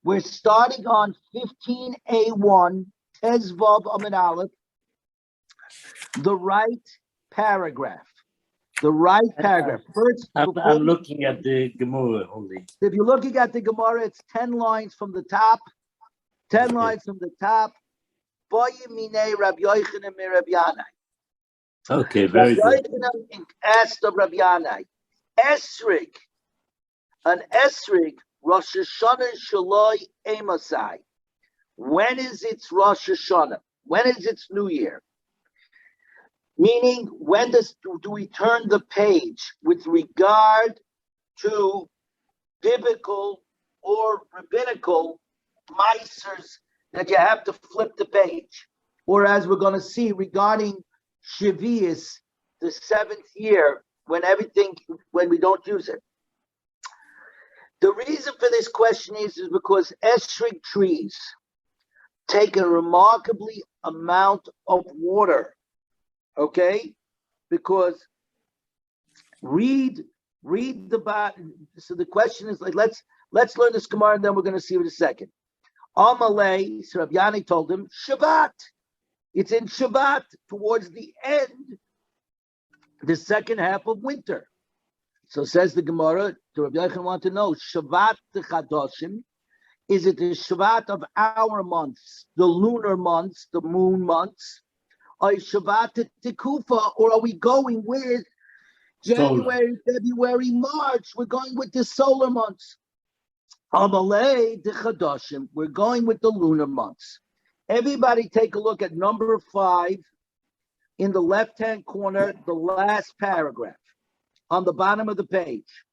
We're starting on 15A1, Tezvav Amid Aleph, the right paragraph. The right paragraph. First, I'm looking at the Gemara only. If you're looking at the Gemara, it's 10 lines from the top. 10 lines from the top. Rabbi Yochanan mi Rabbi Yanai. Okay, very good. Asked of Rabbi Yanai, Esrig, an Esrig, Rosh Hashanah Shaloi Emasai. When is its Rosh Hashanah? When is its New Year? Meaning, when do we turn the page with regard to biblical or rabbinical meisers that you have to flip the page? Or as we're going to see regarding Shavuos, the 7th year, when we don't use it. The reason for this question is because esrig trees take a remarkably amount of water. Okay, because read the bottom. So the question is like, let's learn this Gemara and then we're going to see it in a second. Amalei, so Rabbi Yanai told him, Shabbat. It's in Shabbat towards the end, the second half of winter. So says the Gemara, the Rabbi Yochanan want to know, Shabbat the Chadoshim, is it the Shabbat of our months, the lunar months, the moon months? Or Shabbat Tekufa, or are we going with January, February, March? We're going with the solar months. Amalei the Chadoshim, we're going with the lunar months. Everybody take a look at number 5 in the left-hand corner, the last paragraph on the bottom of the page.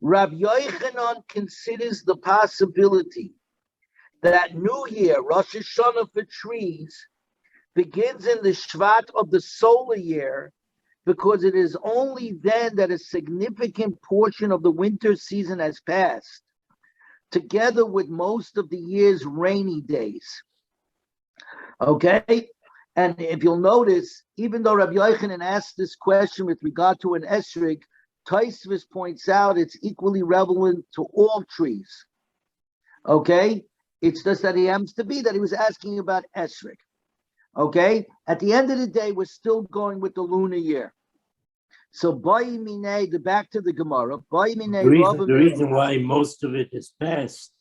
Rabbi Yochanan considers the possibility that New Year, Rosh Hashanah for trees, begins in the Shvat of the solar year, because it is only then that a significant portion of the winter season has passed, together with most of the year's rainy days. Okay? And if you'll notice, even though Rabbi Yochanan asked this question with regard to an esrig, Tosfos points out it's equally relevant to all trees. Okay? It's just that he happens to be that he was asking about esrig. Okay, at the end of the day, we're still going with the lunar year. So, back to the Gemara. The reason why most of it is passed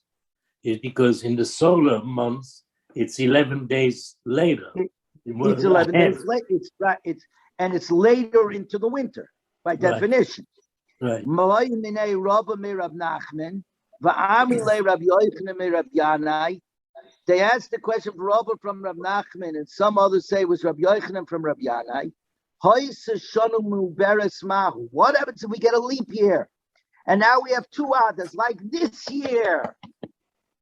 is because in the solar months, it's 11 days later. It's 11 days later. It's later into the winter by definition. Right. They asked the question for Rabbi from Rav Nachman, and some others say it was Rabbi Yochanan from Rabbi Yanai. What happens if we get a leap year? And now we have 2 others, like this year.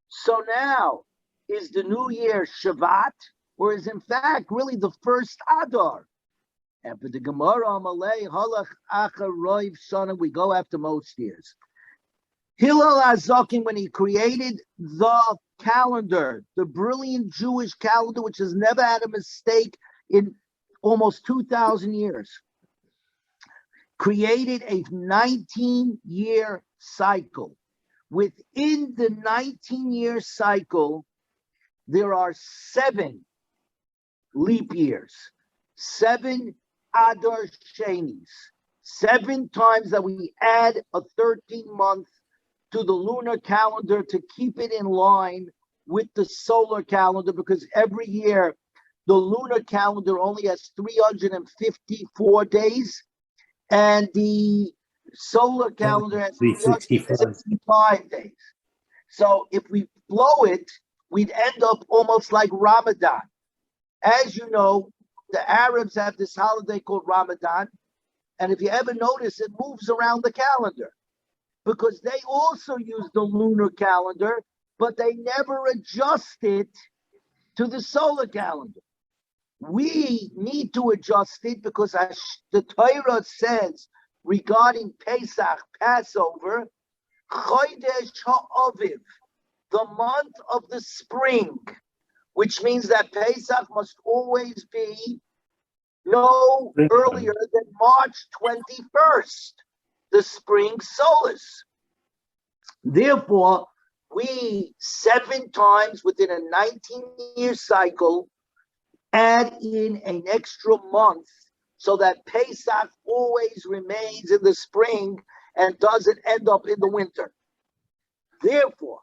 So now, is the new year Shabbat, or is in fact really the first Adar? And for the Gemara, Amalei, Halach, Acha, Roiv, Shana, we go after most years. Hillel HaZaken, when he created the calendar, the brilliant Jewish calendar, which has never had a mistake in almost 2,000 years, created a 19-year cycle. Within the 19-year cycle, there are 7 leap years, 7 Adar Shenis, 7 times that we add a 13-month to the lunar calendar to keep it in line with the solar calendar, because every year the lunar calendar only has 354 days and the solar calendar has 365 days. So if we blow it, we'd end up almost like Ramadan. As you know, the Arabs have this holiday called Ramadan, and if you ever notice, it moves around the calendar, because they also use the lunar calendar, but they never adjust it to the solar calendar. We need to adjust it because the Torah says regarding Pesach, Passover, Chodesh HaAviv, the month of the spring, which means that Pesach must always be no earlier than March 21st, the spring solace. Therefore, we 7 times within a 19-year cycle add in an extra month so that Pesach always remains in the spring and doesn't end up in the winter. Therefore,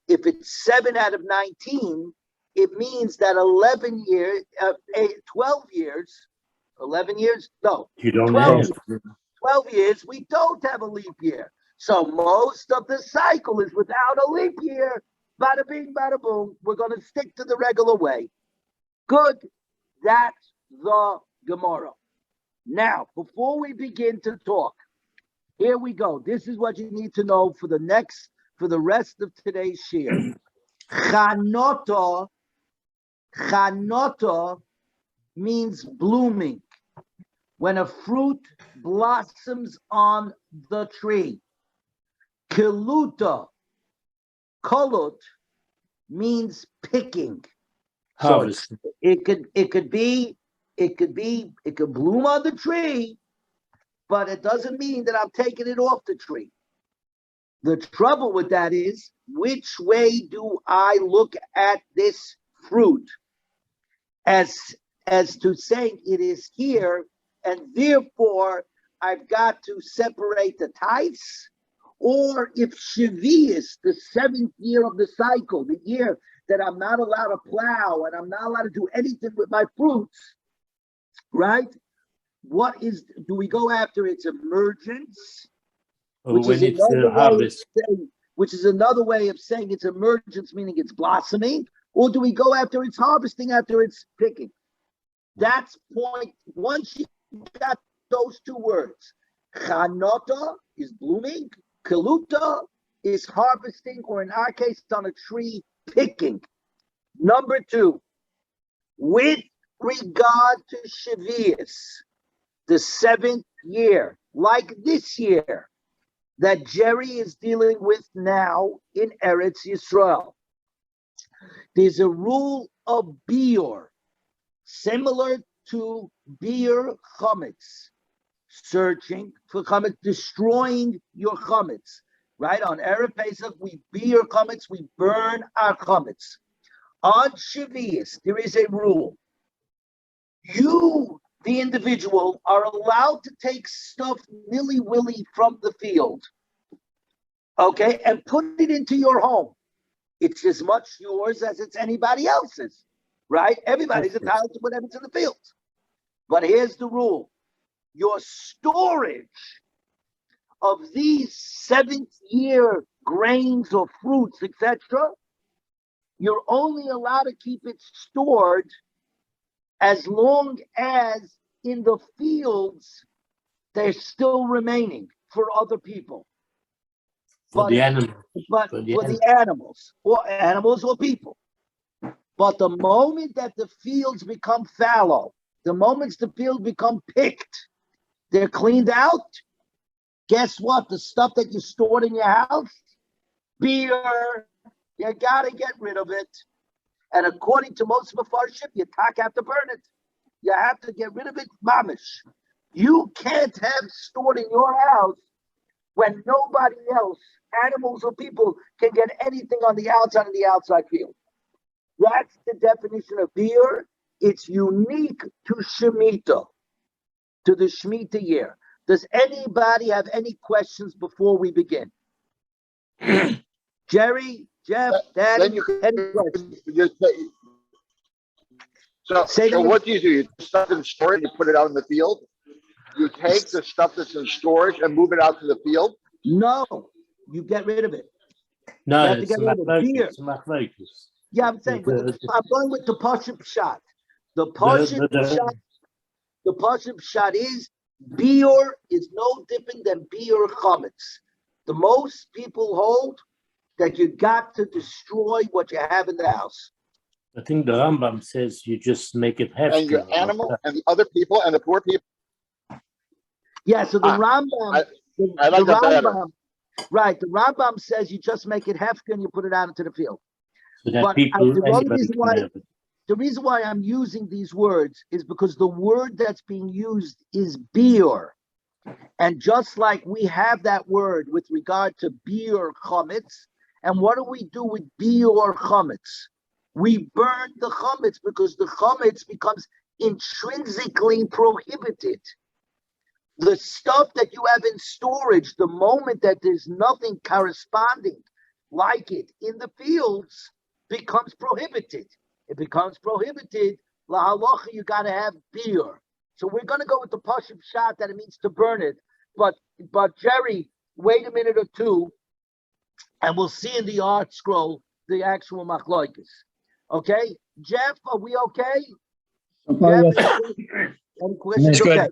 if it's 7 out of 19, it means that 12 years, 11 years, no, You don't 12 have. years, 12 years, we don't have a leap year. So most of the cycle is without a leap year. Bada bing, bada boom. We're going to stick to the regular way. Good. That's the Gemara. Now, before we begin to talk, here we go. This is what you need to know for the rest of today's shir. Chanota means blooming. When a fruit blossoms on the tree. Kiluta, kolut, means picking. Harvest. So it could bloom on the tree, but it doesn't mean that I'm taking it off the tree. The trouble with that is, which way do I look at this fruit? As to saying it is here, and therefore I've got to separate the tithes, or if Shavius, the 7th year of the cycle, the year that I'm not allowed to plow and I'm not allowed to do anything with my fruits, right? Do we go after its emergence? When it's harvest. Which is another way of saying its emergence, meaning it's blossoming, or do we go after its harvesting, after its picking? That's point. Once you got those 2 words, chanota is blooming, kaluta is harvesting, or in our case, on a tree, picking. Number 2, with regard to Shavius, the 7th year, like this year, that Jerry is dealing with now in Eretz Yisrael. There's a rule of biur, similar to biur chametz, searching for chametz, destroying your chametz. Right? On Erev Pesach, we biur chametz, we burn our chametz. On Shavuos, there is a rule. You, the individual, are allowed to take stuff nilly-willy from the field, okay, and put it into your home. It's as much yours as it's anybody else's, right? Everybody's entitled to whatever's in the field. But here's the rule. Your storage of these 7th year grains or fruits, etc., you're only allowed to keep it stored as long as in the fields they're still remaining for other people. For the animals. But for the animals or people. But the moment that the fields become fallow, the moment the fields become picked, they're cleaned out. Guess what? The stuff that you stored in your house, beer, you gotta get rid of it. And according to most Mefarshim, you have to burn it. You have to get rid of it, mamish. You can't have stored in your house when nobody else, animals or people, can get anything on the outside of the outside field. That's the definition of beer. It's unique to Shemitah, to the Shemitah year. Does anybody have any questions before we begin? Jerry, Jeff, Daddy, any questions? So what do? You stuff in storage, you put it out in the field? You take the stuff that's in storage and move it out to the field? No, you get rid of it. No, it's beer. Yeah, I'm saying, I'm going with the Pashut Pshat. The Pashut Pshat is biur is no different than biur chametz. The most people hold that you got to destroy what you have in the house. I think the Rambam says you just make it hefker. And your animal and the other people and the poor people. Yeah, so the Rambam, I like that better. Right, the Rambam says you just make it hefker and you put it out into the field. So that but the reason why I'm using these words is because the word that's being used is biur. And just like we have that word with regard to biur chametz, and what do we do with biur chametz? We burn the chametz because the chametz becomes intrinsically prohibited. The stuff that you have in storage, the moment that there's nothing corresponding like it in the fields, becomes prohibited. It becomes prohibited. La halacha, you got to have biur. So we're going to go with the pashut shot that it means to burn it. But Jerry, wait a minute or two, and we'll see in the art scroll the actual machloikis. Okay, Jeff, are we okay? Okay, Jeff, yes. any questions? Good. Okay,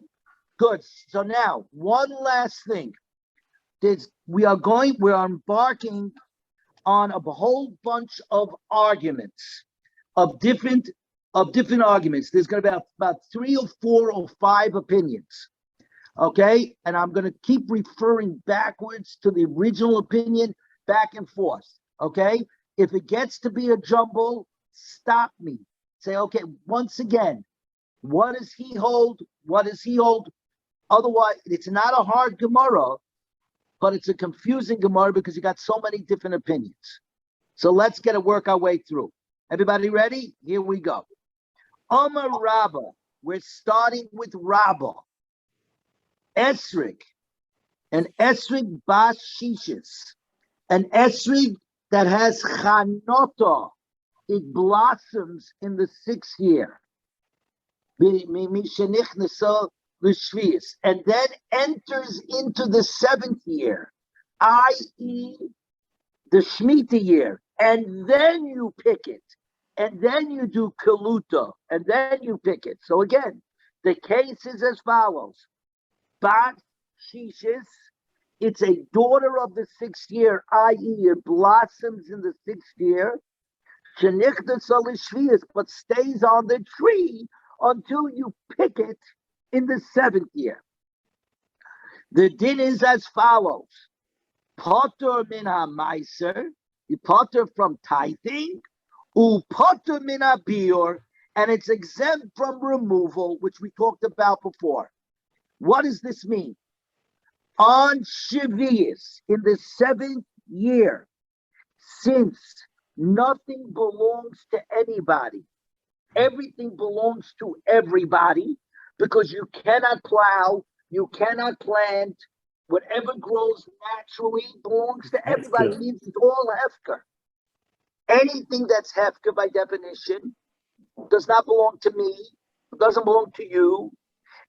good. So now, one last thing. We're embarking on a whole bunch of arguments of different arguments. There's going to be about 3 or 4 or 5 opinions. Okay, and I'm going to keep referring backwards to the original opinion, back and forth. Okay, if it gets to be a jumble, stop me. Say, okay, once again, what does he hold? What does he hold? Otherwise, it's not a hard Gemara, but it's a confusing Gemara because you got so many different opinions. So let's work our way through. Everybody ready? Here we go. Amar Rabba. We're starting with Rabba. Esrig. An Esrig bas shishis. An Esrig that has chanota. It blossoms in the 6th year. And then enters into the 7th year, i.e. the Shemitah year. And then you pick it. And then you do kaluta. And then you pick it. So again, the case is as follows. Bat Shishis, it's a daughter of the 6th year, i.e. it blossoms in the 6th year. But stays on the tree until you pick it in the 7th year. The din is as follows. Potter min ha-meiser, you potter from tithing, potter min ha-biur, and it's exempt from removal, which we talked about before. What does this mean? On Shavuos, in the 7th year, since nothing belongs to anybody, everything belongs to everybody, because you cannot plow, you cannot plant, whatever grows naturally belongs to everybody. It means it's all hefker. Anything that's hefker by definition does not belong to me, doesn't belong to you,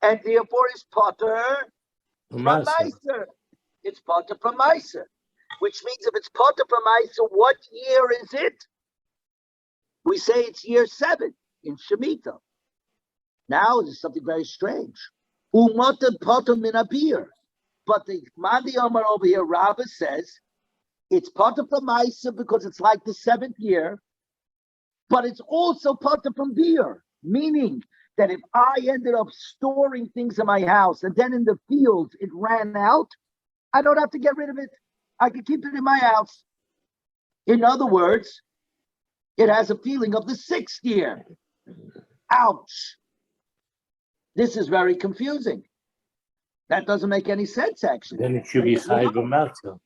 and therefore is potter from Meiser. It's potter from Meiser, which means if it's potter from Meiser, what year is it? We say it's year 7 in Shemitah. Now there's something very strange. Umata potter min ha-biur. But the Mandi Omar over here, Rava says, it's potter from Meiser because it's like the 7th year, but it's also potter from biur, meaning that if I ended up storing things in my house and then in the fields it ran out, I don't have to get rid of it. I can keep it in my house. In other words, it has a feeling of the 6th year. Ouch. This is very confusing. That doesn't make any sense, actually. Then it should be Chayv Malta.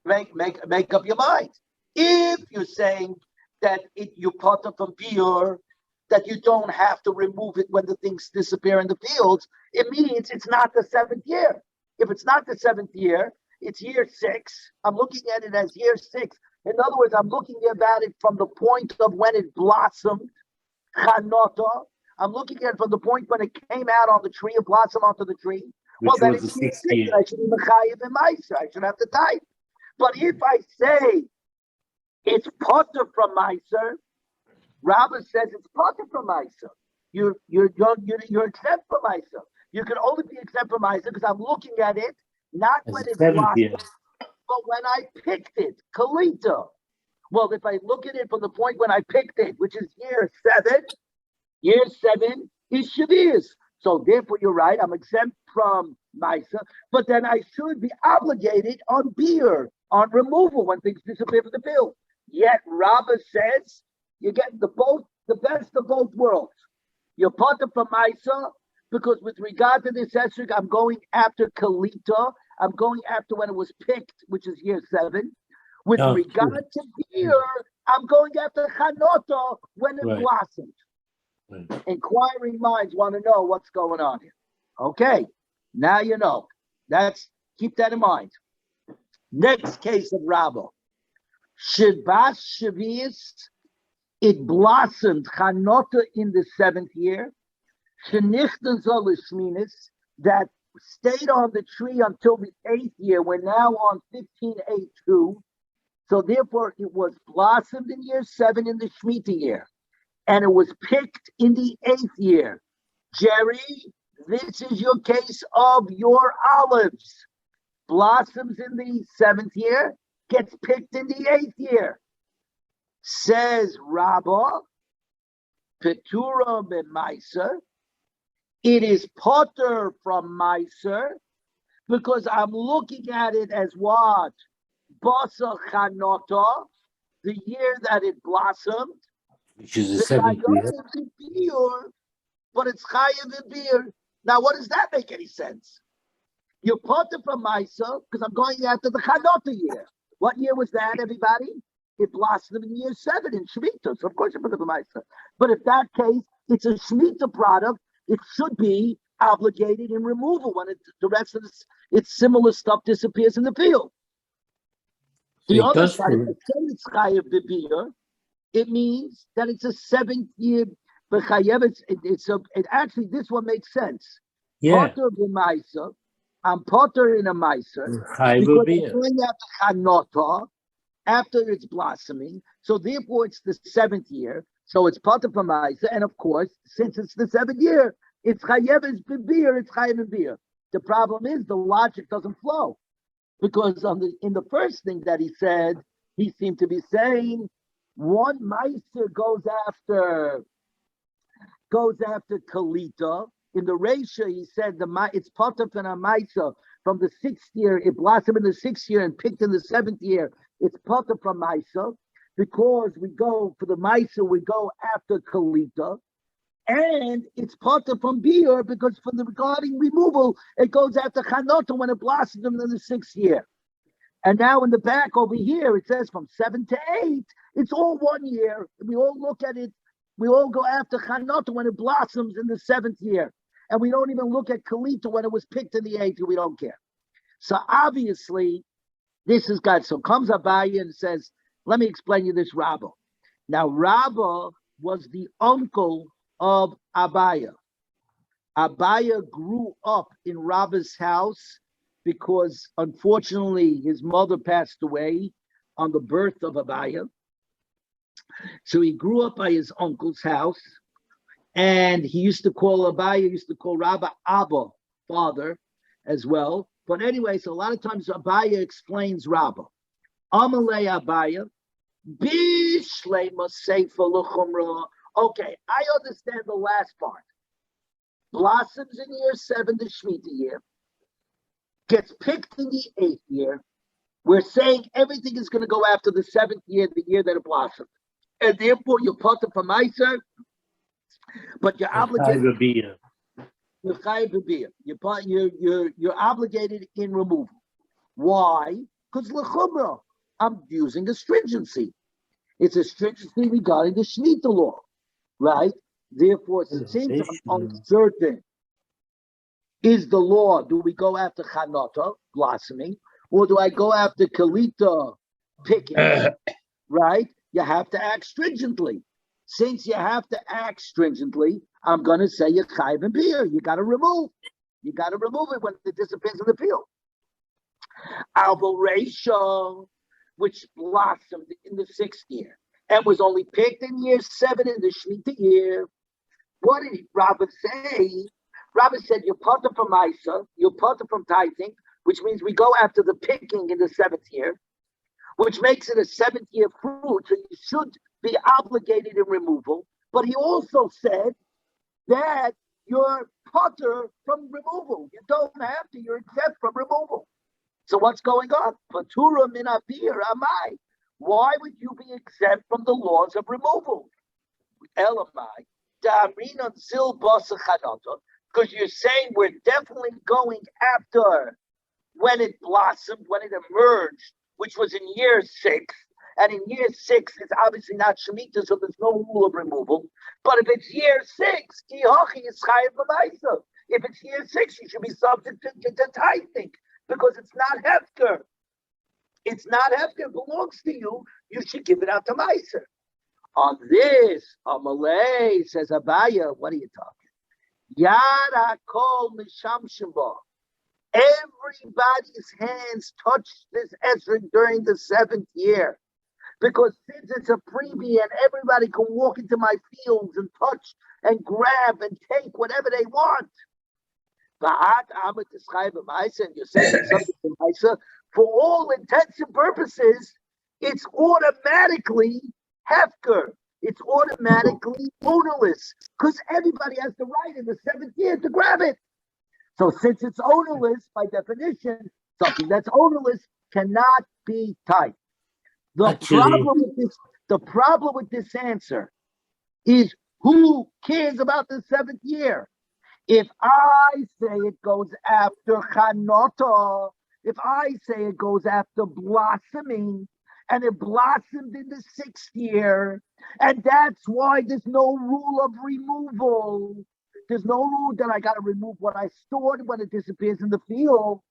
Make up your mind. If you're saying that you potter from biur, that you don't have to remove it when the things disappear in the fields, it means it's not the 7th year. If it's not the 7th year, it's year 6. I'm looking at it as year 6. In other words, I'm looking about it from the point of when it blossomed, chanota. I'm looking at it from the point when it came out on the tree, it blossomed onto the tree. Which well, then was it's the year 6th 6, year. and I should be mechayev and meiser. I should have to type. But if I say it's potter from meiser, Rabbi says it's potter from meiser. You're exempt from meiser. You can only be exempt from meiser because I'm looking at it not As when the it 7th year. blossomed, but when I picked it, kalita. Well, if I look at it from the point when I picked it, which is year 7 is Shavuos. So therefore, you're right. I'm exempt from Misa, but then I should be obligated on biur, on removal when things disappear from the field. Yet Rabbah says you get the best of both worlds. You're potter from Misa, because with regard to this esrog, I'm going after Kalita. I'm going after when it was picked, which is year 7. With Oh, regard to beer, I'm going after Chanota when it Right. blossomed. Right. Inquiring minds want to know what's going on here. Okay, now you know. Keep that in mind. Next case of Rabbo. Shibas Shavias, it blossomed Chanota in the 7th year. Shenichtan Zolishminis, that stayed on the tree until the 8th year. We're now on 1582. So therefore, it was blossomed in year 7 in the Shemitah year. And it was picked in the 8th year. Jerry, this is your case of your olives. Blossoms in the 7th year, gets picked in the 8th year. Says Rabbah, Petura b'maiser, it is potter from maiser, because I'm looking at it as what? Basa chanota, the year that it blossomed. Which is the 7th year. But it's chayav and beer. Now, what does that make any sense? You're potter from Maisa because I'm going after the Chanota year. What year was that, everybody? It blossomed in year 7 in Shemitah. So, of course, you're potter from Maisa. But if that case, it's a Shemitah product, it should be obligated in removal when the rest of its similar stuff disappears in the field. The other side, if it's chayav beer, it means that it's a 7th year. But actually, this one makes sense. Yeah. Potter b'maisa, I'm potter in a meiser because I'm going after Chanota after it's blossoming. So therefore, it's the 7th year. So it's potter b'maisa, and of course, since it's the 7th year, it's chayev is beer. It's chayev and beer. The problem is the logic doesn't flow because in the first thing that he said, he seemed to be saying one meiser goes after Kalita. In the Resha, he said it's Potaf and a Maisa from the 6th year. It blossomed in the 6th year and picked in the 7th year. It's Potaf from Maisa because we go for the Maisa, we go after Kalita. And it's Potaf from Beer because for the regarding removal, it goes after Chanota when it blossomed in the 6th year. And now in the back over here, it says from 7 to 8, it's all 1 year. We all look at it. We all go after Chanota when it blossoms in the 7th year. And we don't even look at Kalita when it was picked in the 8th year. We don't care. So obviously, this is God. So comes Abaye and says, let me explain you this Rabbah. Now, Rabbah was the uncle of Abaye. Abaye grew up in Rabbah's house because, unfortunately, his mother passed away on the birth of Abaye. So he grew up by his uncle's house, and he used to call Rabbi Abba, father, as well. But anyway, so a lot of times Abaye explains Rabba. Amalei Abaye, Bishlema Seifa L'chumra. Okay, I understand the last part. Blossoms in year 7, the Shemitah year. Gets picked in the 8th year. We're saying everything is going to go after the 7th year, the year that it blossomed. And therefore, you're part of a meiser, but you're obligated. You're obligated in removal. Why? Because l'chumra, I'm using a stringency. It's a stringency regarding the Shemitah law, right? Therefore, since I'm uncertain, is the law, do we go after Chanota, blossoming, or do I go after Kalita, picking, right? You have to act stringently. Since you have to act stringently, I'm going to say you're chayiv and beer. You got to remove. You got to remove it when it disappears in the field. Alvaration, which blossomed in the 6th year and was only picked in year 7 in the Shemitah year. What did Rabbi say? Rabbi said, you're potter from Isa, you're potter from tithing, which means we go after the picking in the 7th year, which makes it a 7th year fruit, so you should be obligated in removal. But he also said that you're potter from removal. You don't have to, you're exempt from removal. So what's going on? Patura min abir amai. Why would you be exempt from the laws of removal? Elamai. Because Because you're saying we're definitely going after when it blossomed, when it emerged, which was in year 6. And in year 6, it's obviously not Shemitah, so there's no rule of removal. But if it's year 6, if it's year 6, you should be subject to tithing because it's not hefker. It's not hefker. It belongs to you. You should give it out to Meiser. On this, Amalei says Abaya, what are you talking? Yara kol mishamshimba. Everybody's hands touched this Esrog during the 7th year. Because since it's a preview and everybody can walk into my fields and touch and grab and take whatever they want. And you're saying something for all intents and purposes, it's automatically hefker. It's automatically ownerless because everybody has the right in the 7th year to grab it. So since it's ownerless, by definition, something that's ownerless cannot be tied. The problem with this answer is who cares about the 7th year? If I say it goes after Chanota, if I say it goes after blossoming, and it blossomed in the 6th year, and that's why there's no rule of removal. There's no rule that I got to remove what I stored when it disappears in the field.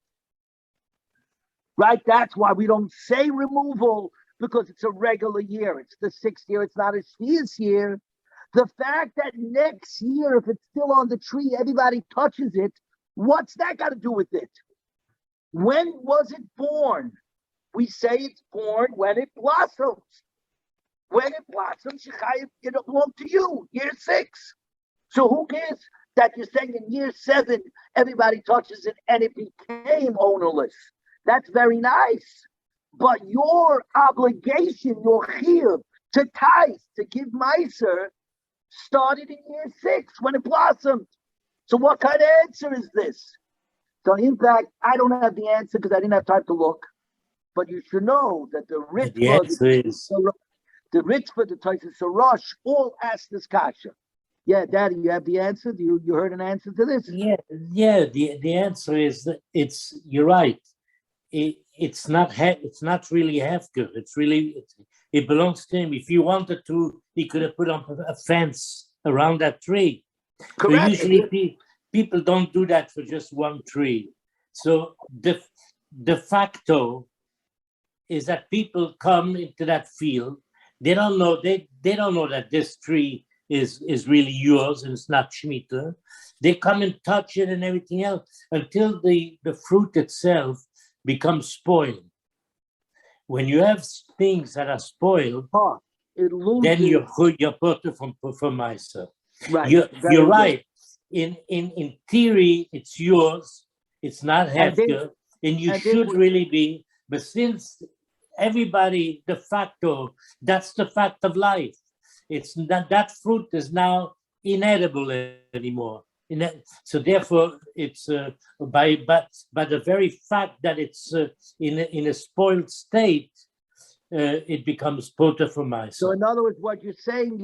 Right? That's why we don't say removal, because it's a regular year. It's the 6th year. It's not a Shvius year. The fact that next year, if it's still on the tree, everybody touches it, what's that got to do with it? When was it born? We say it's born when it blossoms. When it blossoms, it belongs to you, year 6. So who cares that you're saying in year 7, everybody touches it and it became ownerless? That's very nice. But your obligation, your chiyuv to tithe, to give meiser, started in year 6 when it blossomed. So what kind of answer is this? So in fact, I don't have the answer because I didn't have time to look. But you should know that the Ritva, the Tosfos, the Rosh, all asked this kasha. Yeah, Daddy, you have the answer? You heard an answer to this? Yeah. The answer is that you're right. It's not really hefker. It belongs to him. If he wanted to, he could have put up a fence around that tree. Correct. But usually people don't do that for just one tree. So de facto is that people come into that field. They don't know that this tree is really yours and it's not Shemitah. They come and touch it and everything else until the fruit itself becomes spoiled. When you have things that are spoiled, then you're put from myself. Right. You're right. In theory, it's yours. It's not hefker, and you should really be. But since everybody de facto, that's the fact of life. It's not, that fruit is now inedible anymore. So therefore, it's by the very fact that it's in a spoiled state, it becomes poter for myself. So in other words, what you're saying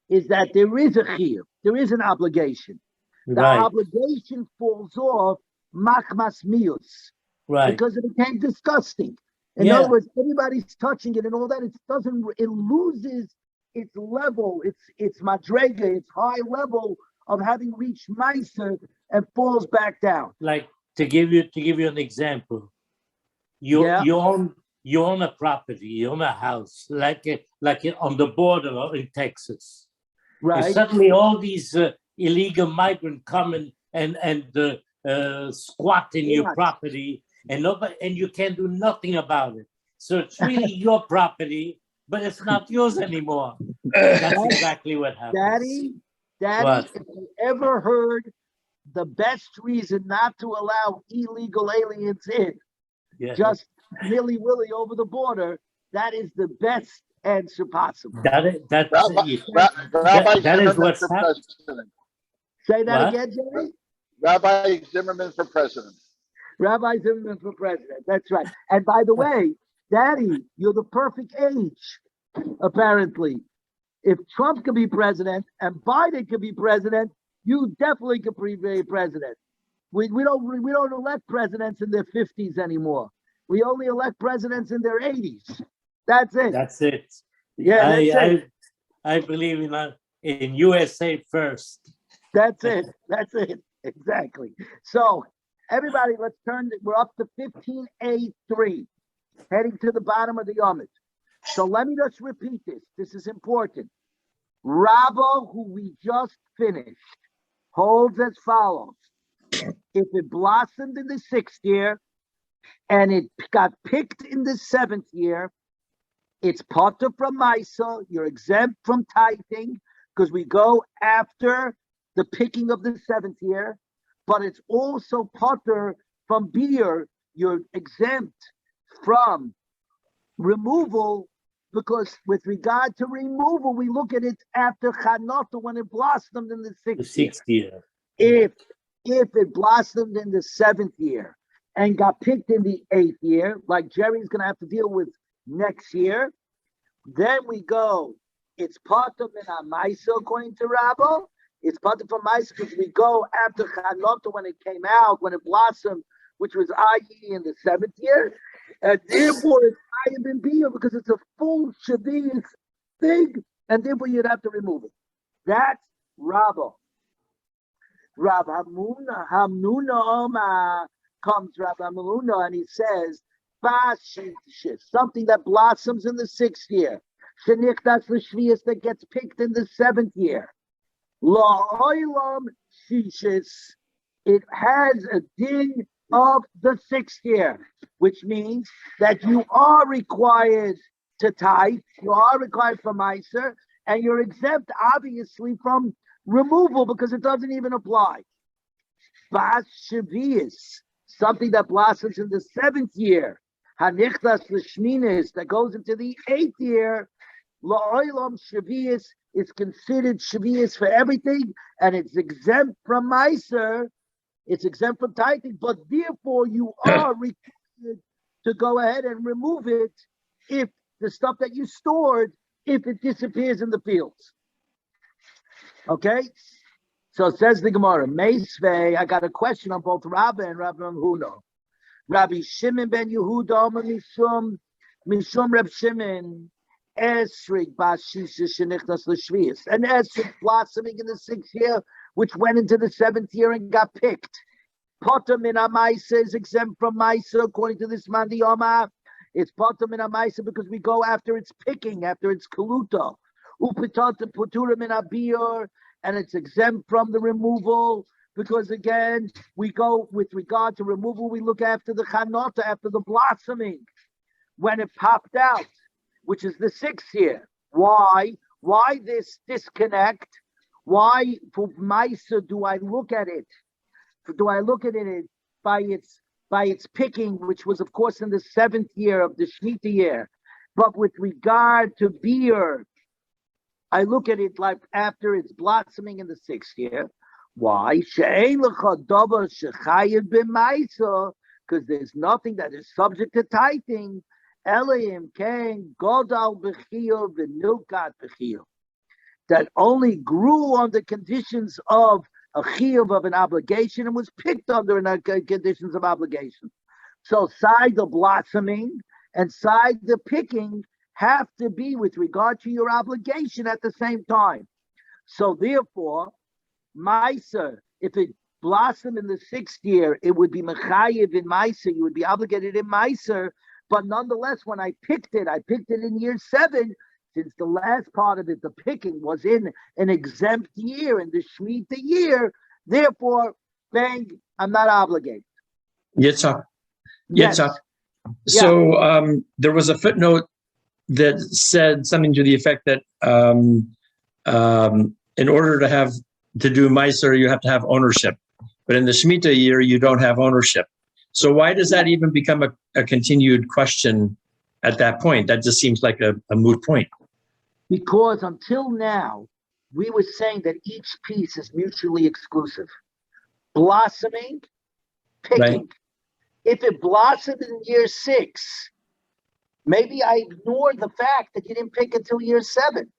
is that there is a chiyuv, there is an obligation. The obligation falls off machmas mius, right? Because it became disgusting. In other words, everybody's touching it and all that. It loses its level, its madrega, its high level of having reached meiser and falls back down. Like to give you an example, you own a property, you own a house, like on the border in Texas, right? And suddenly all these illegal migrants come and squat in your property, and you can't do nothing about it. So it's really your property, but it's not yours anymore. That's exactly what happens. Daddy, if you ever heard the best reason not to allow illegal aliens in, just willy-willy over the border, that is the best answer possible. That is what's happening. Say that again, Jerry? Rabbi Zimmerman for president. Rabbi Zimmerman for president. That's right. And by the way, Daddy, you're the perfect age, apparently. If Trump could be president and Biden could be president, You definitely could be president. We don't elect presidents in their 50s anymore. We only elect presidents in their 80s. That's it. That's it. Yeah, that's it. I believe in USA first. That's it. That's it. Exactly. So, everybody, let's turn. We're up to 15A3, heading to the bottom of the Yomit. So, let me just repeat this. This is important. Rabbo, who we just finished, holds as follows. If it blossomed in the 6th year and it got picked in the 7th year, it's potter from Misa. You're exempt from tithing because we go after the picking of the 7th year, but it's also potter from beer. You're exempt from removal because with regard to removal, we look at it after Chanota when it blossomed in the 6th year. If it blossomed in the 7th year and got picked in the 8th year, like Jerry's going to have to deal with next year, then we go, it's part of min Maisa according to Rabbo. It's part of Maisa because we go after Chanota when it came out, when it blossomed, which was i.e. in the 7th year. And therefore it's higher than Bia because it's a full Shavuos thing, and therefore you'd have to remove it. That's Rabbo. Rav Hamnuna Oma comes Rav Hamnuna and he says, something that blossoms in the 6th year. Shenichtas l'shvius that gets picked in the 7th year. La'olam shishis. It has a din of the 6th year, which means that you are required to tithe, you are required for Meiser, and you're exempt, obviously, from removal because it doesn't even apply. Bas Shavias, something that blossoms in the 7th year, Hanichtas l'shminis, that goes into the 8th year, La'olam Shavias is considered Shavias for everything, and it's exempt from Meiser. It's exempt from tithing, but therefore you are required to go ahead and remove it if the stuff that you stored, if it disappears in the fields. Okay? So it says the Gemara, Meisvei, I got a question on both Rabbi and Rabbi Huno. Rabbi Shimon ben Yehuda, Mishum Reb Shimon, Esrig Bashisha Shenichtas L'Shvius. And Esrig blossoming in the 6th year, which went into the 7th year and got picked. Potter min Maisa is exempt from Maisa according to this Mandi Yoma. It's Potter min Maisa because we go after its picking, after its kaluta. Upitata Putura min Abiyur, and it's exempt from the removal because again, we go with regard to removal, we look after the Chanota, after the blossoming, when it popped out, which is the 6th year. Why? Why this disconnect? Why for Maisa do I look at it? Do I look at it by its picking, which was of course in the 7th year of the Shemitah year, but with regard to beer, I look at it like after it's blossoming in the 6th year. Why? Because there's nothing that is subject to tithing. Elohim King Godal Bechil V'Nilkat Bechil. That only grew on the conditions of a chiyuv of an obligation and was picked under conditions of obligation. So side the blossoming and side the picking have to be with regard to your obligation at the same time. So therefore, Meiser, if it blossomed in the 6th year, it would be mechayiv in Meiser, you would be obligated in Meiser, but nonetheless, when I picked it in year 7, since the last part of it, the picking, was in an exempt year, in the Shemitah year, therefore, bang, I'm not obligated. Yitzhak. Yes. Yitzhak. So there was a footnote that said something to the effect that in order to do Meiser, you have to have ownership. But in the Shemitah year, you don't have ownership. So why does that even become a continued question at that point? That just seems like a moot point. Because until now, we were saying that each piece is mutually exclusive. Blossoming, picking. Right. If it blossomed in year 6, maybe I ignore the fact that you didn't pick until year 7.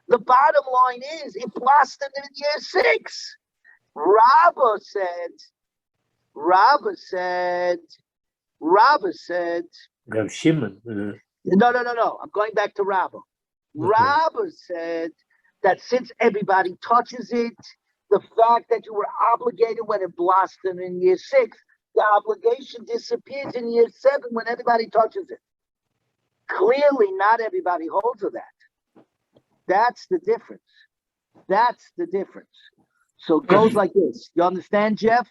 The bottom line is it blossomed in year 6. Rabba said, Rav Shimon. no. I'm going back to Rabba. Rabba said that since everybody touches it, the fact that you were obligated when it blossomed in year 6, the obligation disappears in year 7 when everybody touches it. Clearly, not everybody holds to that. That's the difference. So it goes like this. You understand, Jeff?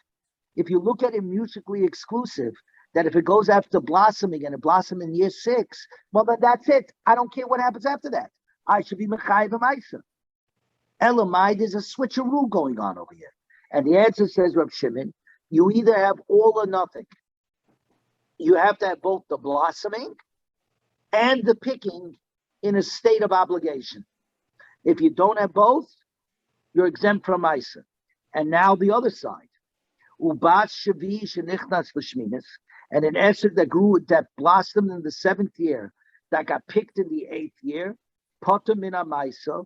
If you look at it musically exclusive, that if it goes after blossoming and it blossomed in year 6, well, then that's it. I don't care what happens after that. I should be Mechayiv Maisa. Elamai, there's a switcheroo going on over here. And the answer says, Reb Shimon, you either have all or nothing. You have to have both the blossoming and the picking in a state of obligation. If you don't have both, you're exempt from Maisa. And now the other side. Ubat Shavi Shenichnas Lishminis, and an Esed that blossomed in the 7th year, that got picked in the 8th year, Potter Mina Maisa,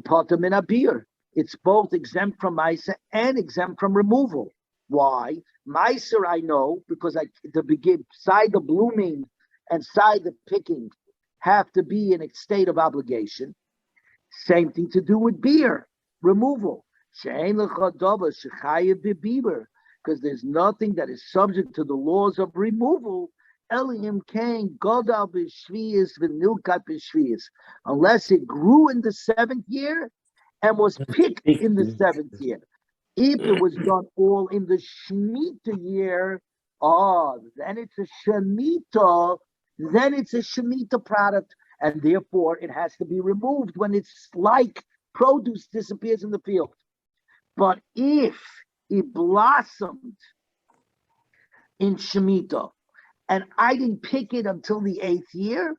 Potter Mina Bir. It's both exempt from Maisa and exempt from removal. Why? Maisa I know, because side the blooming and side the picking have to be in a state of obligation. Same thing to do with beer, removal. Because there's nothing that is subject to the laws of removal, unless it grew in the 7th year and was picked in the 7th year. If it was done all in the Shemitah year, then it's a Shemitah product, and therefore it has to be removed when it's like produce disappears in the field. But if it blossomed in Shemitah, and I didn't pick it until the 8th year,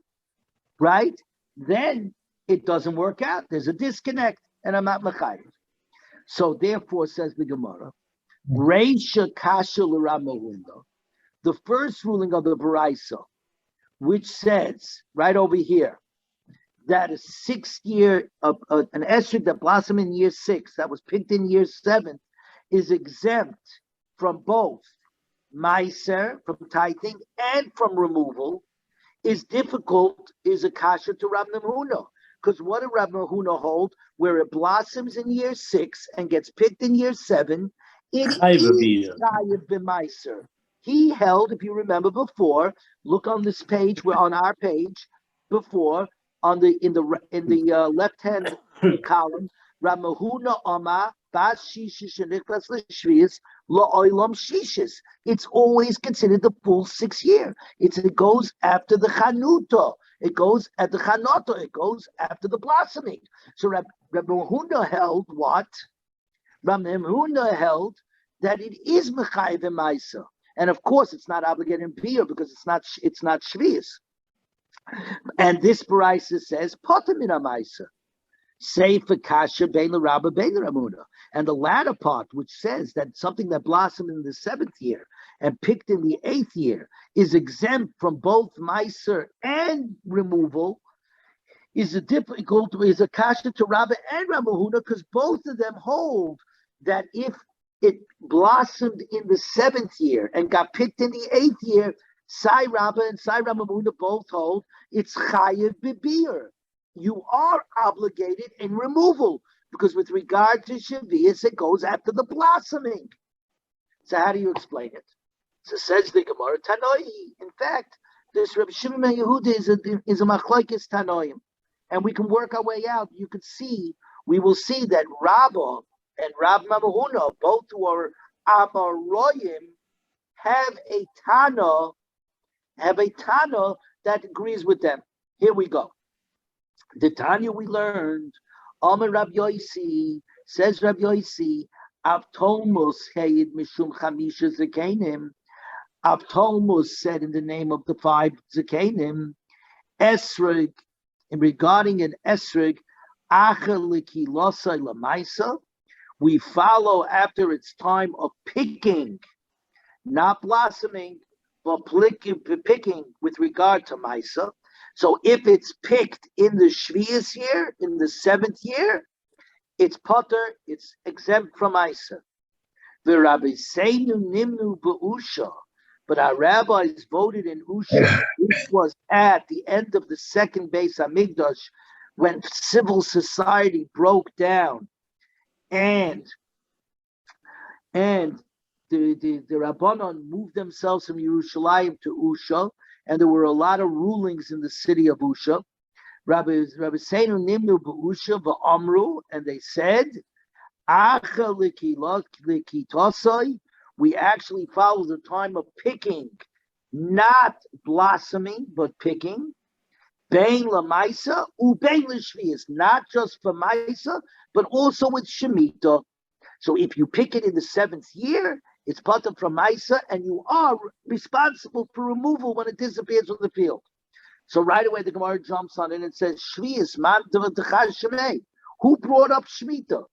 right? Then it doesn't work out. There's a disconnect, and I'm not mechayiv. So therefore, says the Gemara, Reisha Kasha L'Ramahundo, the first ruling of the Baraisa, which says right over here that a 6th year of an esrog that blossomed in year 6, that was picked in year 7, is exempt from both Meiser, from tithing, and from removal, is a kasha to Rab Nehuna. Because what did Rab Nehuna hold? Where it blossoms in year 6 and gets picked in year 7, it is chayav b'meiser. He held, if you remember before, look on this page, we're on our page before, in the left-hand column, Rab Nehuna Amar, it's always considered the full 6th year. It goes after the chanuta. It goes at the chanota. It goes after the blossoming. So Rab Nehuna held what? Rab Nehuna held that it is mechayiv maisa, and of course it's not obligated in beer because it's not shvius. And this baraisa says potem mina maisa. Sefer kasha bein l'Rabba bein l'Ramuna, and the latter part, which says that something that blossomed in the 7th year and picked in the 8th year is exempt from both meiser and removal, is a kasha to Rabba and Ramahuna, because both of them hold that if it blossomed in the 7th year and got picked in the 8th year, Sai Rabba and Sai Ramahuna both hold it's chayiv b'bir. You are obligated in removal, because with regard to Shavias, it goes after the blossoming. So how do you explain it? So says the Gemara, Tanoi. In fact, this Rabbi Shimon ben Yehuda is a machlokes Tanoim, and we can work our way out. We will see that Rabba and Rab Mamahuna, both who are Amaroyim, have a Tana that agrees with them. Here we go. The Tanya we learned, Amar Rab Yosi, says Rab Yosi, Avtolmus Hayid Mishum Chamisha Zakenim. Avtolmus said in the name of the 5 Zakenim, Esrig, regarding an Esrig, Achaliki Losai Lamaisa, we follow after its time of picking, not blossoming, but picking with regard to Maisa. So if it's picked in the Shvius year, in the 7th year, it's potter, it's exempt from Isa. The Rabbi Seinu Nimnu Ba'usha, but our rabbis voted in Usha. This was at the end of the second Beis Hamikdash, when civil society broke down, and the Rabbanon moved themselves from Yerushalayim to Usha, and there were a lot of rulings in the city of Usha. Rabbi Seinu Nimnu Ba'usha Va'amru, and they said, Acha Likitosai, we actually follow the time of picking, not blossoming, but picking. Bein lamaisa, ubein l'shvius, not just for maisa, but also with shemitah. So if you pick it in the 7th year, it's part of from maisa, and you are responsible for removal when it disappears from the field. So right away the Gemara jumps on it and says, Shvius, man shemei. Who brought up shemitah?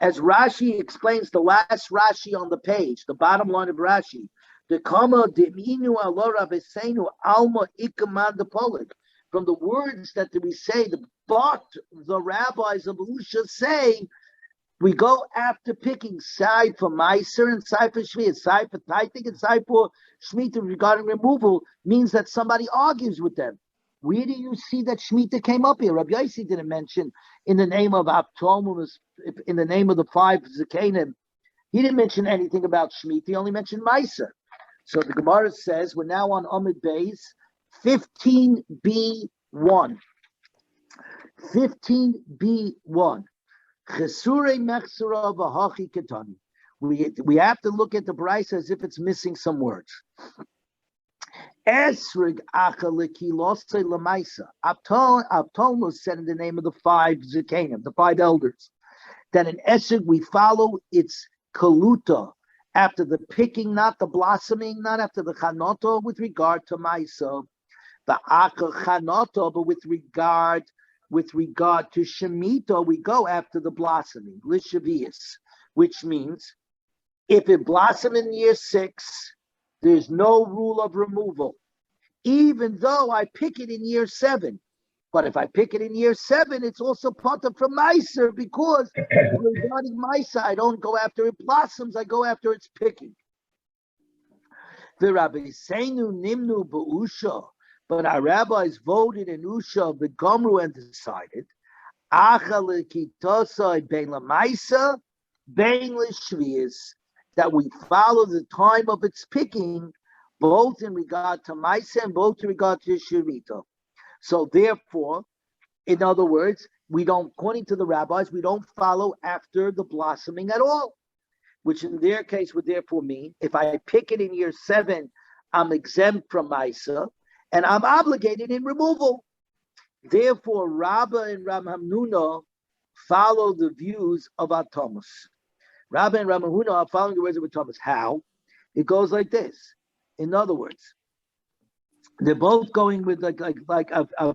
As Rashi explains, the last Rashi on the page, the bottom line of Rashi, the kama deminu alora vesenu alma ikaman the polik. From the words that we say, but the rabbis of Usha say, we go after picking side for Meiser and side for Shvi, side for Taitik and side for Shemitah regarding removal, means that somebody argues with them. Where do you see that Shemitah came up here? Rabbi Yossi didn't mention in the name of Abtomus, in the name of the 5 Zakanim. He didn't mention anything about Shemitah. He only mentioned Meiser. So the Gemara says we're now on Amud Beis 15b1. 15b1. We have to look at the Bryce as if it's missing some words. Esrig achaliki losei lamaisa. Abtolmus said in the name of the 5 Zakanim, the 5 elders, that in Esrig we follow its kaluta, after the picking, not the blossoming, not after the chanoto, with regard to Maisa, the akal chanoto, but with regard to Shemitah, we go after the blossoming, lishavius, which means if it blossomed in year 6, there's no rule of removal, even though I pick it in year 7. But if I pick it in year 7, it's also part of from Meiser, because regarding Meiser, I don't go after it blossoms, I go after its picking. The Rabbi Seinu Nimnu Ba'usha, but our rabbis voted in Usha of the Gomru and decided, that we follow the time of its picking, both in regard to Maisa and both in regard to Shemitah. So therefore, in other words, we don't, according to the rabbis, we don't follow after the blossoming at all, which in their case would therefore mean if I pick it in year 7, I'm exempt from Maisa, and I'm obligated in removal. Therefore, Rabbah and Ram Hamnuna follow the views of Thomas. Rabbah and Ram Hamnuna are following the words of Thomas. How? It goes like this. In other words, they're both going with like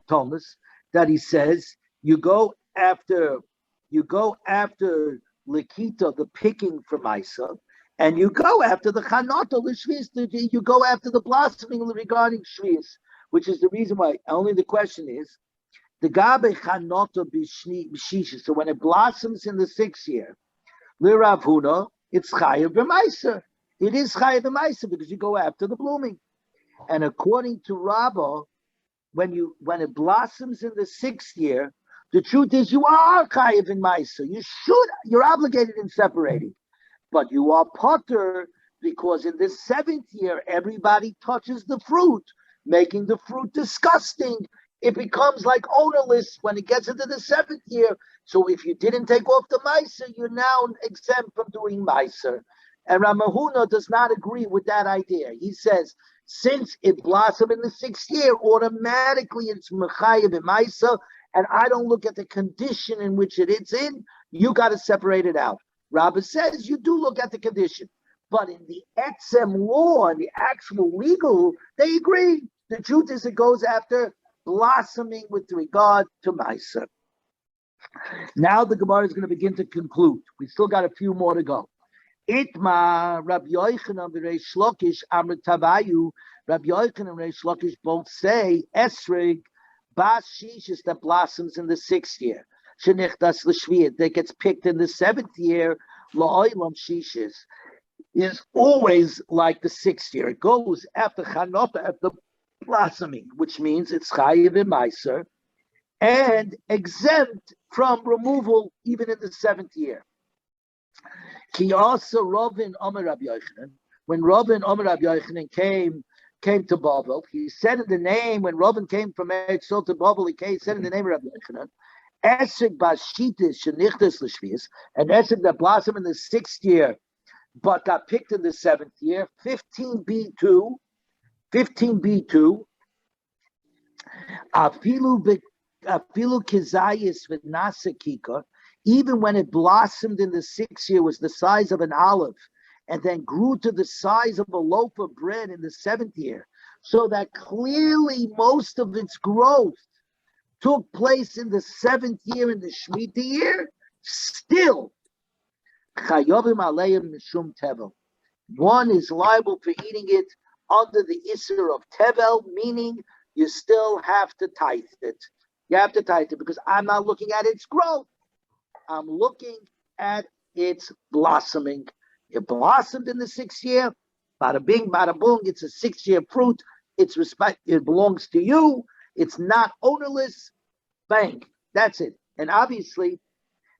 Thomas, that he says you go after Likita, the picking from Isa, and you go after the Chanata, the Shvis, you go after the blossoming regarding Shvis, which is the reason why. Only the question is the Gabe Chanata B'Shisha. So when it blossoms in the 6th year, L'Rav Huna, it's Chayav B'Maiser. It is Chayav B'Maiser because you go after the blooming. And according to Rabbah, when it blossoms in the 6th year, the truth is you are chayiv in Maisa. You're obligated in separating, but you are potter because in the 7th year everybody touches the fruit, making the fruit disgusting. It becomes like ownerless when it gets into the 7th year. So if you didn't take off the Maisa, you're now exempt from doing Maisa. And Ramahuna does not agree with that idea. He says, since it blossomed in the 6th year, automatically it's mechayev and Maisa, and I don't look at the condition in which it's in. You got to separate it out. Rabbah says you do look at the condition, but in the etzem law and the actual legal, they agree. The truth is it goes after blossoming with regard to Maisa. Now the Gemara is going to begin to conclude. We still got a few more to go. Itma, Rabbi Yochanan and Reish Lakish, Amr Tavayu, Rabbi Yochanan and Reish Lakish both say, Esrig, Bas Shishis that blossoms in the 6th year. Shenichtas l'shviyah that gets picked in the 7th year. La'olam Shishis is always like the 6th year. It goes after Chanota, after blossoming, which means it's chayiv in Meiser and exempt from removal even in the 7th year. Ki also Ravin Omer Rabbi Yochanan, when Ravin Omer Rabbi Yochanan came to Babel, he said in the name, when Ravin came from Eretz Yisrael to Babel, he said in the name of Rabbi Yochanan, Esek Bashitis Shenichtes L'Shvius, an Esek that blossomed in the 6th year, but got picked in the 7th year, 15b2, Afilu Kizayis V'Nasa Kika, even when it blossomed in the 6th year, was the size of an olive, and then grew to the size of a loaf of bread in the 7th year, so that clearly most of its growth took place in the 7th year, in the Shemitah year, still, Chayovim Aleim Mishum Tevel. One is liable for eating it under the Isser of Tevel, meaning you still have to tithe it. You have to tithe it because I'm not looking at its growth. I'm looking at its blossoming. It blossomed in the 6th year. Bada bing, bada boom. It's a 6th-year fruit. It belongs to you. It's not ownerless. Bang. That's it. And obviously,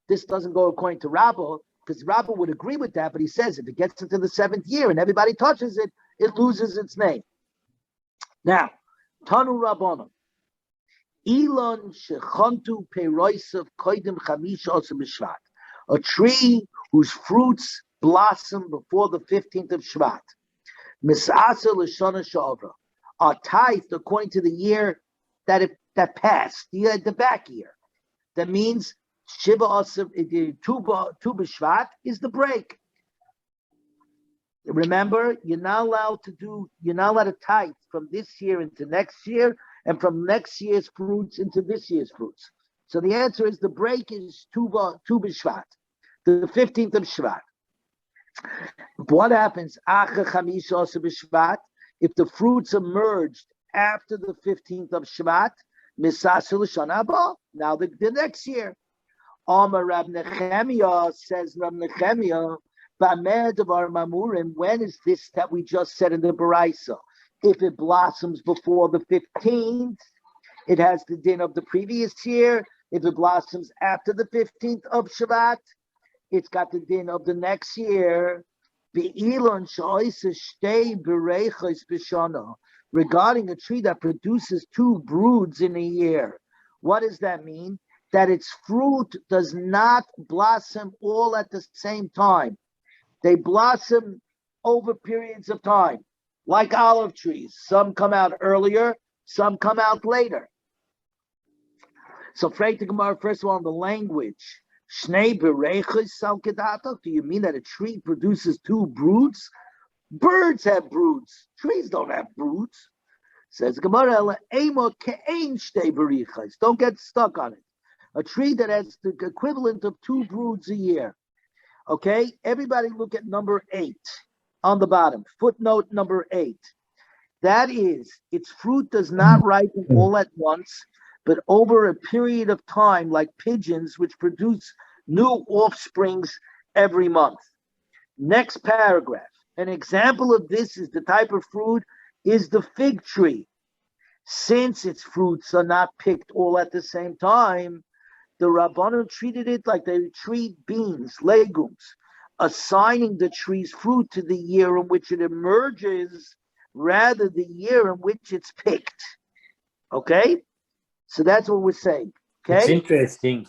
this doesn't go according to Rabba, because Rabba would agree with that, but he says if it gets into the 7th year and everybody touches it, it loses its name. Now, Tanu Rabbanon. Elon shechontu peiroisav koidim chamisha osem b'Shvat. A tree whose fruits blossom before the 15th of Shvat. Misasa l'shana sha'avra. Are tithed according to the year that passed, the back year. That means Shiva osem Tu b'Shvat is the break. Remember, you're not allowed to tithe from this year into next year, and from next year's fruits into this year's fruits. So the answer is the break is Tu b'Shvat, the 15th of Shvat. What happens? If the fruits emerged after the 15th of Shvat, now the next year. Amar Rab Nechemia, says Rab Nechemia, when is this that we just said in the Baraisa? If it blossoms before the 15th, it has the din of the previous year. If it blossoms after the 15th of Shvat, it's got the din of the next year. Regarding a tree that produces 2 broods in a year. What does that mean? That its fruit does not blossom all at the same time. They blossom over periods of time, like olive trees. Some come out earlier, some come out later. So, Freit the Gemara, first of all, on the language, Shnei berechos sal kedatok. Do you mean that a tree produces 2 broods? Birds have broods. Trees don't have broods. Says Gemara, don't get stuck on it. A tree that has the equivalent of 2 broods a year. Okay, everybody look at number 8 on the bottom, footnote number 8. That is, its fruit does not ripen all at once, but over a period of time, like pigeons, which produce new offsprings every month. Next paragraph. An example of this is the type of fruit is the fig tree. Since its fruits are not picked all at the same time, the Rabbanon treated it like they treat beans, legumes, assigning the tree's fruit to the year in which it emerges rather the year in which it's picked. Okay? So that's what we're saying. Okay? It's interesting.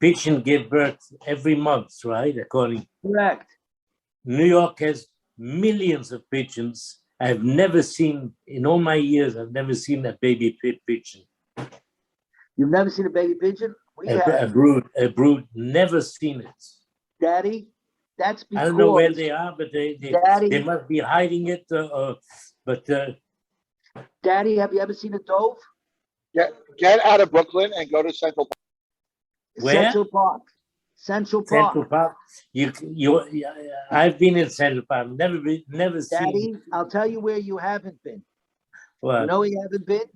Pigeon give birth every month, right? Correct. New York has millions of pigeons. I've never seen, in all my years, I've never seen a baby pigeon. You've never seen a baby pigeon? A brood, never seen it. Daddy, that's because... I don't know where they are, but they must be hiding it. Daddy, have you ever seen a dove? Get out of Brooklyn and go to Central Park. Where? Central Park. I've been in Central Park. Never Daddy, seen. I'll tell you where you haven't been. What? You know where you haven't been?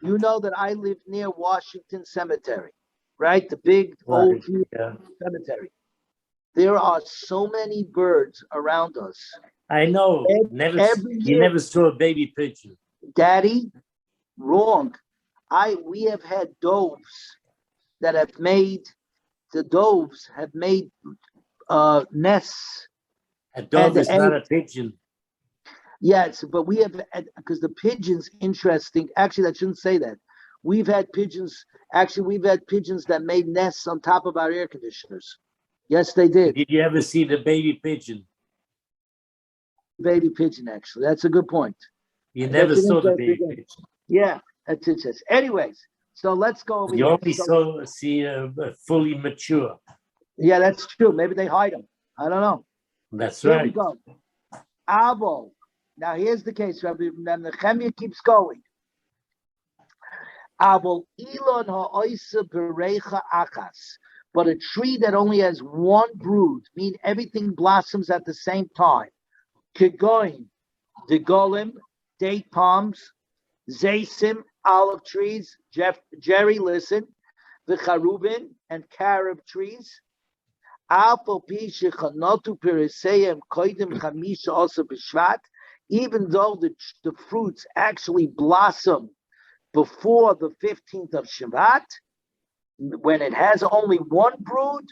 You know that I live near Washington Cemetery, right? The big old Right. Yeah. cemetery. There are so many birds around us. I know. Every You year, never saw a baby pigeon. Daddy, wrong. We have had doves that have made nests. A dove is not a pigeon. Yes, but we have, because the pigeons, interesting. Actually, I shouldn't say that. We've had pigeons. Actually, we've had pigeons that made nests on top of our air conditioners. Yes, they did. Did you ever see the baby pigeon? Baby pigeon, actually. That's a good point. You never saw the baby pigeon. Yeah, that's interesting. Anyways, so let's go over You here. only see a fully mature. Yeah, that's true. Maybe they hide them. I don't know. That's Here right. we go. Avo. Now here's the case. Rabbi Nehemiah keeps going. Avo ilon ha'oisa berecha achas. But a tree that only has one brood, mean everything blossoms at the same time. Kegoin, the golem, date palms, zaysim, olive trees. Jerry, listen. The charubin and carob trees. Even though the fruits actually blossom before the 15th of Shvat, when it has only one brood,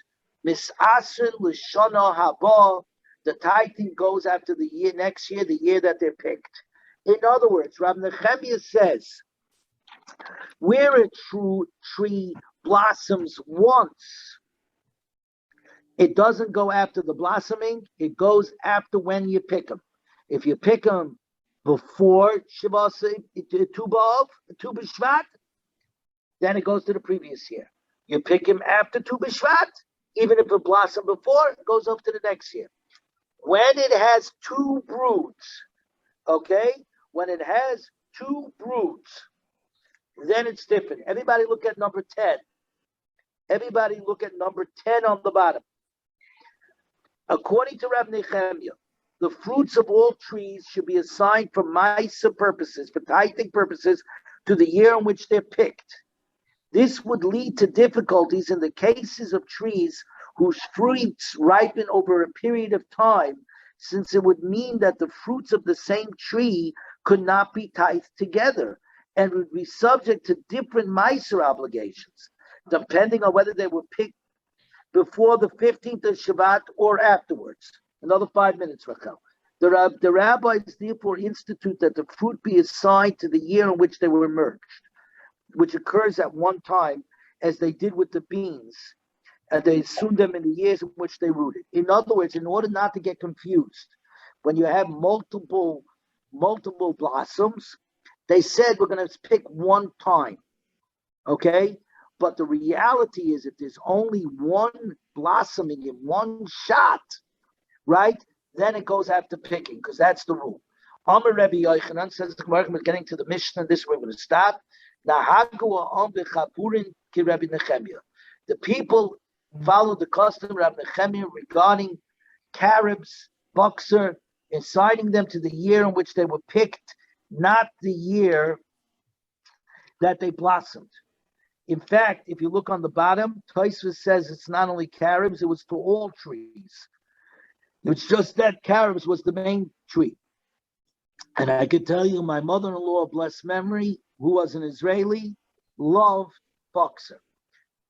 misasin l'shana haba, the tithing goes after the year next year, the year that they're picked. In other words, Rabbi Nehemiah says, where a true tree blossoms once, it doesn't go after the blossoming, it goes after when you pick them. If you pick them before Tu B'Shvat, then it goes to the previous year. You pick him after Tu B'Shvat, even if it blossomed before, it goes up to the next year. When it has two broods, okay? When it has two broods, then it's different. Everybody look at number 10. Everybody look at number 10 on the bottom. According to Rabbi Nehemiah, the fruits of all trees should be assigned for Maisa purposes, for tithing purposes, to the year in which they're picked. This would lead to difficulties in the cases of trees whose fruits ripen over a period of time, since it would mean that the fruits of the same tree could not be tithed together and would be subject to different Meiser obligations, depending on whether they were picked before the 15th of Shabbat or afterwards. Another 5 minutes, Rachel. The rabbis therefore institute that the fruit be assigned to the year in which they were merged, which occurs at one time, as they did with the beans, and they assumed them in the years in which they rooted. In other words, in order not to get confused, when you have multiple blossoms, they said we're going to pick one time, okay? But the reality is, if there's only one blossoming in one shot, right, then it goes after picking, because that's the rule. Amar Rebbe Yochanan says, we're getting to the Mishnah, this we're going to stop. The people followed the custom of Rabbi Nehemiah regarding carobs, boxer, assigning them to the year in which they were picked, not the year that they blossomed. In fact, if you look on the bottom, Tosfos says it's not only carobs, it was to all trees. It's just that carobs was the main tree. And I could tell you, my mother-in-law, blessed memory, who was an Israeli, loved boxer.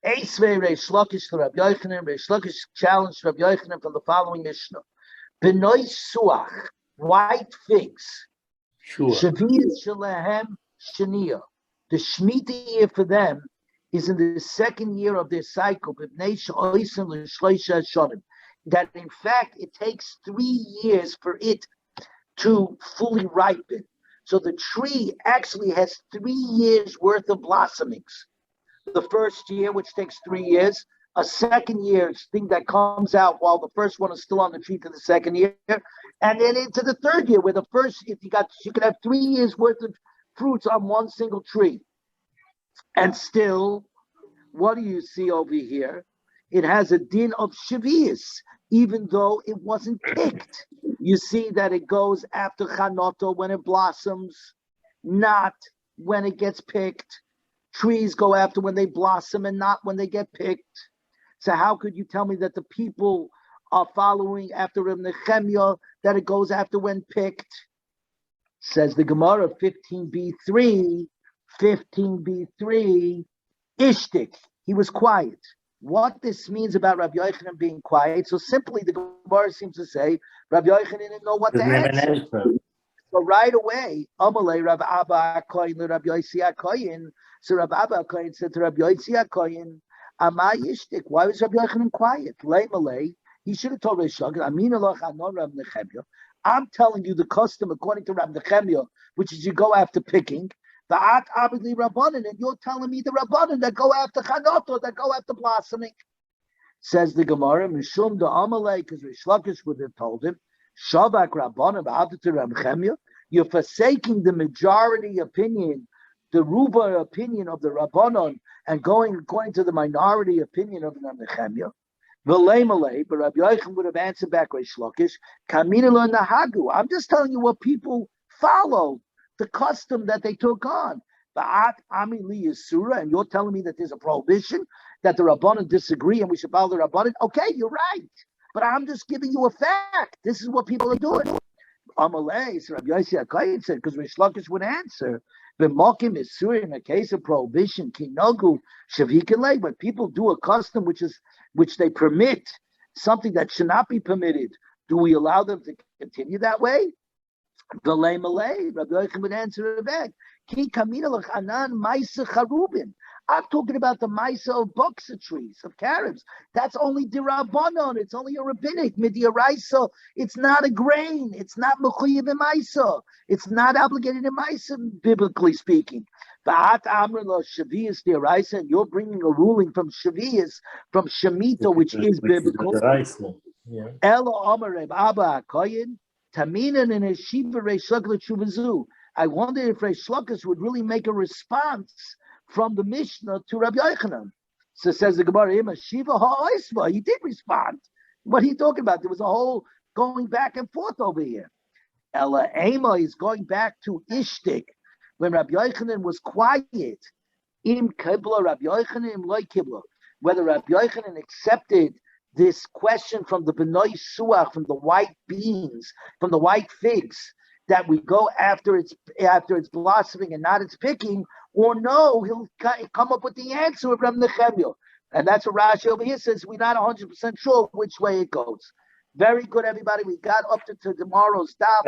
Eisvei Reish Lakish to Rabbi Yochanan. Reish Lakish challenged Rabbi Yochanan from the following Mishnah. Benoy Suach, white figs. Sure. Shavias Shalahem Shania. The Shemitah year for them is in the second year of their cycle. That in fact it takes 3 years for it to fully ripen. So the tree actually has 3 years worth of blossomings. The first year, which takes 3 years, a second year thing that comes out while the first one is still on the tree for the second year, and then into the third year, where the first, you could have 3 years worth of fruits on one single tree. And still, what do you see over here? It has a din of shavias, even though it wasn't picked. You see that it goes after Chanoto when it blossoms, not when it gets picked. Trees go after when they blossom and not when they get picked. So how could you tell me that the people are following after Reb Nechemia, that it goes after when picked? Says the Gemara 15b3, Ishtik, he was quiet. What this means about Rabbi Yochanan being quiet, so simply the Gemara seems to say Rabbi Yochanan didn't know what to answer. So right away, Amalei Rav Abba Koyin Rabbi Yossi Koyin. So Rav Abba Koyin said to Rabbi Yossi Koyin, Amai Ishtik, why was Rabbi Yochanan quiet? Lei Malay, he should have told Reish Lakish, Amin Aloch Anon Rav Nechemia. I'm telling you the custom according to Rav Nechemia, which is you go after picking. Va'at abidli rabbanan, and you're telling me the rabbanan that go after chanoto, that go after blossoming. Says the Gemara, Mishum the Amalei, because Reish Lakish would have told him, Shavak rabbanan va'at to Rav Nechemia. You're forsaking the majority opinion, the Ruba opinion of the rabbanon, and going according to the minority opinion of Rav Nechemia. But Rabbi Yochanan would have answered back, Reish Lakish, Kamina lo nahagu. I'm just telling you what people follow, the custom that they took on. Ba'at ami li yisura, and you're telling me that there's a prohibition, that the Rabbanan disagree and we should follow the Rabbanan. Okay, you're right. But I'm just giving you a fact. This is what people are doing. Amalei, so Rabbi Yossi HaKoyin said, because Reish Lakish would answer, B'mokim isura, in a case of prohibition, kinogu shavikin leg, when people do a custom which they permit, something that should not be permitted, do we allow them to continue that way? V'lei malei, Rabbi Yochanan would answer it back. Ki kamina l'chanan ma'isa charubin. I'm talking about the ma'isa of boksa trees, of carobs. That's only dirabanon. It's only a rabbinic midiaraisa. It's not a grain. It's not mechuyev in ma'isa. It's not obligated in ma'isa, biblically speaking. Ba'at amr lo shavias diraisa, and you're bringing a ruling from shavias, from shemitah, which is biblical. Elo amar Reb Abba HaKoyin. Taminan in his shiva Reish Lakish Shuvazu. I wonder if Reish Lakish would really make a response from the Mishnah to Rabbi Yochanan. So says the Gemara, Shiva ha'oisva. He did respond. What are you talking about? There was a whole going back and forth over here. Ella Ema is going back to Ishtik when Rabbi Yochanan was quiet. Im kibla Rabbi Yochanan im loy kibla. Whether Rabbi Yochanan accepted this question from the B'nai Suach, from the white beans, from the white figs, that we go after its blossoming and not its picking, or no, he'll come up with the answer of Rav Nechemia. And that's what Rashi over here says, we're not 100% sure which way it goes. Very good, everybody. We got up to tomorrow's daf.